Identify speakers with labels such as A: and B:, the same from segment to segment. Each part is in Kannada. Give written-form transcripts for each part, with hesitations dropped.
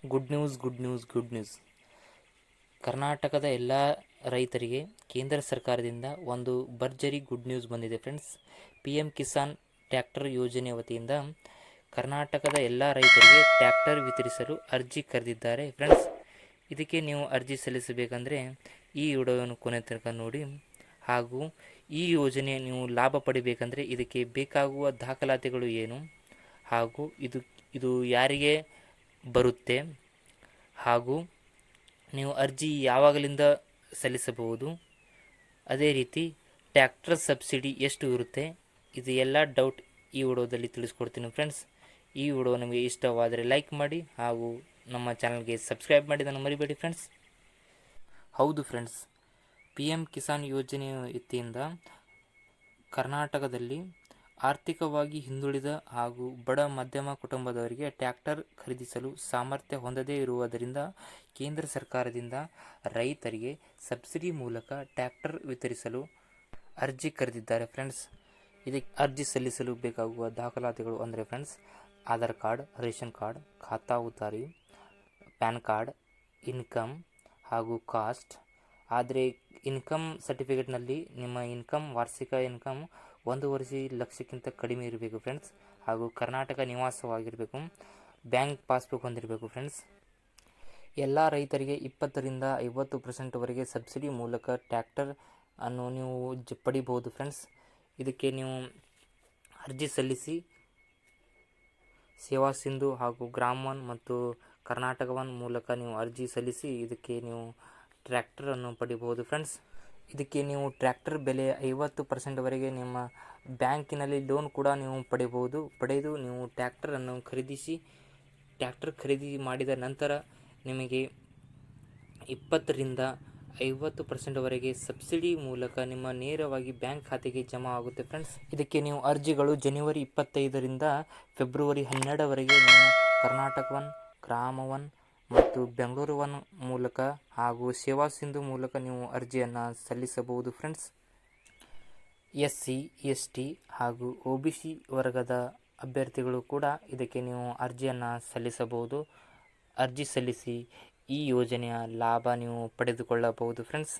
A: Good news good news good news. ಕರ್ನಾಟಕದ ಎಲ್ಲ ರೈತರಿಗೆ ಕೇಂದ್ರ ಸರ್ಕಾರದಿಂದ ಒಂದು ಭರ್ಜರಿ ಗುಡ್ ನ್ಯೂಸ್ ಬಂದಿದೆ ಫ್ರೆಂಡ್ಸ್. PM ಕಿಸಾನ್ ಟ್ರ್ಯಾಕ್ಟರ್ ಯೋಜನೆ ವತಿಯಿಂದ ಕರ್ನಾಟಕದ ಎಲ್ಲ ರೈತರಿಗೆ ಟ್ರ್ಯಾಕ್ಟರ್ ವಿತರಿಸಲು ಅರ್ಜಿ ಕರೆದಿದ್ದಾರೆ ಫ್ರೆಂಡ್ಸ್. ಇದಕ್ಕೆ ನೀವು ಅರ್ಜಿ ಸಲ್ಲಿಸಬೇಕಂದ್ರೆ ಈ ವಿಡಿಯೋವನ್ನು ಕೊನೆ ತನಕ ನೋಡಿ. ಹಾಗೂ ಈ ಯೋಜನೆ ನೀವು ಲಾಭ ಪಡಿಬೇಕಂದ್ರೆ ಇದಕ್ಕೆ ಬೇಕಾಗುವ ದಾಖಲಾತಿಗಳು ಏನು, ಹಾಗೂ ಇದು ಯಾರಿಗೆ ಬರುತ್ತೆ, ಹಾಗೂ ನೀವು ಅರ್ಜಿ ಯಾವಾಗಲಿಂದ ಸಲ್ಲಿಸಬಹುದು, ಅದೇ ರೀತಿ ಟ್ರ್ಯಾಕ್ಟರ್ ಸಬ್ಸಿಡಿ ಎಷ್ಟು ಇರುತ್ತೆ, ಇದು ಎಲ್ಲ ಡೌಟ್ ಈ ವಿಡಿಯೋದಲ್ಲಿ ತಿಳಿಸ್ಕೊಡ್ತೀನಿ ಫ್ರೆಂಡ್ಸ್. ಈ ವಿಡಿಯೋ ನಿಮಗೆ ಇಷ್ಟವಾದರೆ ಲೈಕ್ ಮಾಡಿ ಹಾಗೂ ನಮ್ಮ ಚಾನಲ್ಗೆ ಸಬ್ಸ್ಕ್ರೈಬ್ ಮಾಡಿದ್ದನ್ನು ಮರಿಬೇಡಿ ಫ್ರೆಂಡ್ಸ್. ಹೌದು ಫ್ರೆಂಡ್ಸ್, PM ಕಿಸಾನ್ ಯೋಜನೆ ವತಿಯಿಂದ ಕರ್ನಾಟಕದಲ್ಲಿ ಆರ್ಥಿಕವಾಗಿ ಹಿಂದುಳಿದ ಹಾಗೂ ಬಡ ಮಧ್ಯಮ ಕುಟುಂಬದವರಿಗೆ ಟ್ರ್ಯಾಕ್ಟರ್ ಖರೀದಿಸಲು ಸಾಮರ್ಥ್ಯ ಹೊಂದದೇ ಇರುವುದರಿಂದ ಕೇಂದ್ರ ಸರ್ಕಾರದಿಂದ ರೈತರಿಗೆ ಸಬ್ಸಿಡಿ ಮೂಲಕ ಟ್ರ್ಯಾಕ್ಟರ್ ವಿತರಿಸಲು ಅರ್ಜಿ ಕರೆದಿದ್ದಾರೆ ಫ್ರೆಂಡ್ಸ್. ಇದಕ್ಕೆ ಅರ್ಜಿ ಸಲ್ಲಿಸಲು ಬೇಕಾಗುವ ದಾಖಲಾತಿಗಳು ಅಂದರೆ friends, Aadhaar card, ration card, ಖಾತಾ ಉತ್ತಾರಿ, ಪ್ಯಾನ್ ಕಾರ್ಡ್, ಇನ್ಕಮ್ ಹಾಗೂ ಕಾಸ್ಟ್. ಆದರೆ ಇನ್ಕಮ್ ಸರ್ಟಿಫಿಕೇಟ್ನಲ್ಲಿ ನಿಮ್ಮ ವಾರ್ಷಿಕ ಇನ್ಕಮ್ 1.5 ಲಕ್ಷಕ್ಕಿಂತ ಕಡಿಮೆ ಇರಬೇಕು ಫ್ರೆಂಡ್ಸ್. ಹಾಗೂ ಕರ್ನಾಟಕ ನಿವಾಸವಾಗಿರಬೇಕು, ಬ್ಯಾಂಕ್ ಪಾಸ್ಬುಕ್ ಹೊಂದಿರಬೇಕು ಫ್ರೆಂಡ್ಸ್. ಎಲ್ಲ ರೈತರಿಗೆ 20ರಿಂದ 50% ಸಬ್ಸಿಡಿ ಮೂಲಕ ಟ್ರ್ಯಾಕ್ಟರ್ ಅನ್ನು ನೀವು ಪಡಿಬಹುದು ಫ್ರೆಂಡ್ಸ್. ಇದಕ್ಕೆ ನೀವು ಅರ್ಜಿ ಸಲ್ಲಿಸಿ ಸೇವಾ ಸಿಂಧು ಹಾಗೂ ಗ್ರಾಮ ಮತ್ತು ಕರ್ನಾಟಕ ಒನ್ ಮೂಲಕ ನೀವು ಅರ್ಜಿ ಸಲ್ಲಿಸಿ ಇದಕ್ಕೆ ನೀವು ಟ್ರ್ಯಾಕ್ಟರನ್ನು ಪಡಿಬಹುದು ಫ್ರೆಂಡ್ಸ್. ಇದಕ್ಕೆ ನೀವು ಟ್ರ್ಯಾಕ್ಟರ್ ಬೆಲೆ 50% ನಿಮ್ಮ ಬ್ಯಾಂಕಿನಲ್ಲಿ ಲೋನ್ ಕೂಡ ನೀವು ಪಡೆದು ನೀವು ಟ್ರ್ಯಾಕ್ಟರನ್ನು ಖರೀದಿ ಮಾಡಿದ ನಂತರ ನಿಮಗೆ 20ರಿಂದ 50% ಸಬ್ಸಿಡಿ ಮೂಲಕ ನಿಮ್ಮ ನೇರವಾಗಿ ಬ್ಯಾಂಕ್ ಖಾತೆಗೆ ಜಮಾ ಆಗುತ್ತೆ ಫ್ರೆಂಡ್ಸ್. ಇದಕ್ಕೆ ನೀವು ಅರ್ಜಿಗಳು ಜನವರಿ 25ರಿಂದ ಫೆಬ್ರವರಿ 12 ನೀವು ಕರ್ನಾಟಕ ಒನ್, ಗ್ರಾಮ ಒನ್ ಮತ್ತು ಬೆಂಗಳೂರು ಒನ್ ಮೂಲಕ ಹಾಗೂ ಸೇವಾ ಸಿಂಧು ಮೂಲಕ ನೀವು ಅರ್ಜಿಯನ್ನು ಸಲ್ಲಿಸಬಹುದು ಫ್ರೆಂಡ್ಸ್. SC, ST ಹಾಗೂ OBC ವರ್ಗದ ಅಭ್ಯರ್ಥಿಗಳು ಕೂಡ ಇದಕ್ಕೆ ನೀವು ಅರ್ಜಿಯನ್ನು ಸಲ್ಲಿಸಬಹುದು. ಅರ್ಜಿ ಸಲ್ಲಿಸಿ ಈ ಯೋಜನೆಯ ಲಾಭ ನೀವು ಪಡೆದುಕೊಳ್ಳಬಹುದು ಫ್ರೆಂಡ್ಸ್.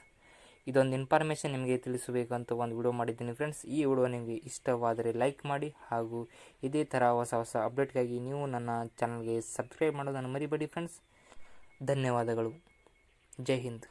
A: ಇದೊಂದು ಇನ್ಫಾರ್ಮೇಷನ್ ನಿಮಗೆ ತಿಳಿಸಬೇಕಂತ ಒಂದು ವಿಡಿಯೋ ಮಾಡಿದ್ದೀನಿ ಫ್ರೆಂಡ್ಸ್. ಈ ವಿಡಿಯೋ ನಿಮಗೆ ಇಷ್ಟವಾದರೆ ಲೈಕ್ ಮಾಡಿ ಹಾಗೂ ಇದೇ ಥರ ಹೊಸ ಅಪ್ಡೇಟ್ಗಾಗಿ ನೀವು ನನ್ನ ಚಾನಲ್ಗೆ ಸಬ್ಸ್ಕ್ರೈಬ್ ಮಾಡೋದನ್ನು ಮರಿಬೇಡಿ ಫ್ರೆಂಡ್ಸ್. ಧನ್ಯವಾದಗಳು. ಜೈ ಹಿಂದ್.